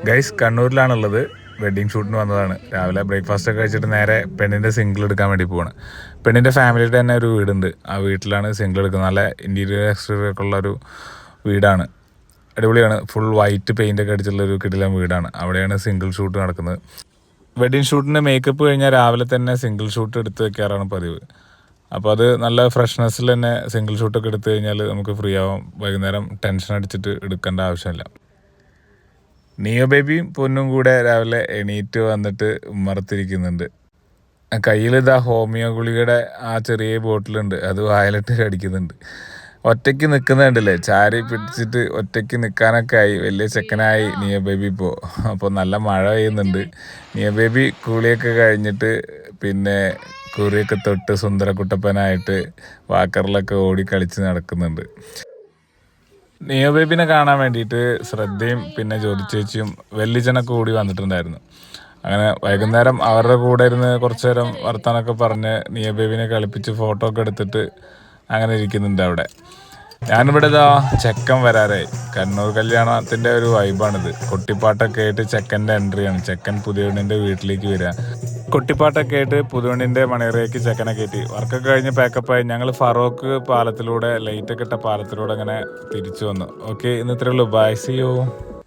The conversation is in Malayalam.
ഗൈസ് കണ്ണൂരിലാണുള്ളത്. വെഡ്ഡിങ് ഷൂട്ടിന് വന്നതാണ്. രാവിലെ ബ്രേക്ക്ഫാസ്റ്റ് ഒക്കെ കഴിച്ചിട്ട് നേരെ പെണ്ണിൻ്റെ സിംഗിൾ എടുക്കാൻ വേണ്ടി പോവാണ്. പെണ്ണിൻ്റെ ഫാമിലിയുടെ തന്നെ ഒരു വീടുണ്ട്. ആ വീട്ടിലാണ് സിംഗിൾ എടുക്കുന്നത്. നല്ല ഇൻറ്റീരിയർ എക്സ്റ്റീരിയർ ഒക്കെ ഉള്ള ഒരു വീടാണ്. അടിപൊളിയാണ്. ഫുൾ വൈറ്റ് പെയിൻ്റ് ഒക്കെ അടിച്ചുള്ള ഒരു കിടിലൻ വീടാണ്. അവിടെയാണ് സിംഗിൾ ഷൂട്ട് നടക്കുന്നത്. വെഡ്ഡിങ് ഷൂട്ടിന് മേക്കപ്പ് കഴിഞ്ഞാൽ രാവിലെ തന്നെ സിംഗിൾ ഷൂട്ട് എടുത്ത് വെക്കാറാണ് പതിവ്. അപ്പോൾ അത് നല്ല ഫ്രഷ്നെസ്സിൽ തന്നെ സിംഗിൾ ഷൂട്ടൊക്കെ എടുത്തു കഴിഞ്ഞാൽ നമുക്ക് ഫ്രീ ആവാം. വൈകുന്നേരം ടെൻഷൻ അടിച്ചിട്ട് എടുക്കേണ്ട ആവശ്യമില്ല. നിയോ ബേബിയും പൊന്നും കൂടെ രാവിലെ എണീറ്റ് വന്നിട്ട് ഉമ്മറത്തിരിക്കുന്നുണ്ട്. കയ്യിൽ ഇതാ ഹോമിയോ ഗുളികയുടെ ആ ചെറിയ ബോട്ടിലുണ്ട്, അത് വായിലിട്ട് കടിക്കുന്നുണ്ട്. ഒറ്റയ്ക്ക് നിൽക്കുന്നുണ്ടല്ലേ, ചാരി പിടിച്ചിട്ട് ഒറ്റയ്ക്ക് നിൽക്കാനൊക്കെ ആയി. വലിയ ചെക്കനായി നിയോ ബേബി ഇപ്പോൾ. അപ്പോൾ നല്ല മഴ പെയ്യുന്നുണ്ട്. നിയോ ബേബി കൂളിയൊക്കെ കഴിഞ്ഞിട്ട് പിന്നെ കുറിയൊക്കെ തൊട്ട് സുന്ദരക്കുട്ടപ്പനായിട്ട് വാക്കറിലൊക്കെ ഓടി കളിച്ച് നടക്കുന്നുണ്ട്. നിയോ ബേബിനെ കാണാൻ വേണ്ടിയിട്ട് ശ്രദ്ധയും പിന്നെ ജ്യോതി ചേച്ചിയും വെല്ലിച്ചനൊക്കെ കൂടി വന്നിട്ടുണ്ടായിരുന്നു. അങ്ങനെ വൈകുന്നേരം അവരുടെ കൂടെ ഇരുന്ന് കുറച്ചു നേരം വർത്താനൊക്കെ പറഞ്ഞ് നിയോ ബേബിനെ കളിപ്പിച്ച് ഫോട്ടോ ഒക്കെ എടുത്തിട്ട് അങ്ങനെ ഇരിക്കുന്നുണ്ട് അവിടെ. ഞാനിവിടെ ഇതാ ചെക്കൻ വരാറായി. കണ്ണൂർ കല്യാണത്തിൻ്റെ ഒരു വൈബാണിത്. കൊട്ടിപ്പാട്ടൊക്കെ ആയിട്ട് ചെക്കൻ്റെ എൻട്രിയാണ്. ചെക്കൻ പുതിയണ്ണിൻ്റെ വീട്ടിലേക്ക് വരിക. കൊട്ടിപ്പാട്ടൊക്കെ ആയിട്ട് പുതുവണ്ണിൻ്റെ മണിയറയ്ക്ക് ചെക്കനെ കയറ്റി വർക്കൊക്കെ കഴിഞ്ഞ് പാക്കപ്പായി ഞങ്ങൾ ഫറോക്ക് പാലത്തിലൂടെ ലൈറ്റൊക്കെ ഇട്ട പാലത്തിലൂടെ അങ്ങനെ തിരിച്ചു വന്നു. ഓക്കെ, ഇന്ന് ഇത്രയേ ഉള്ളൂ. Bye, see U.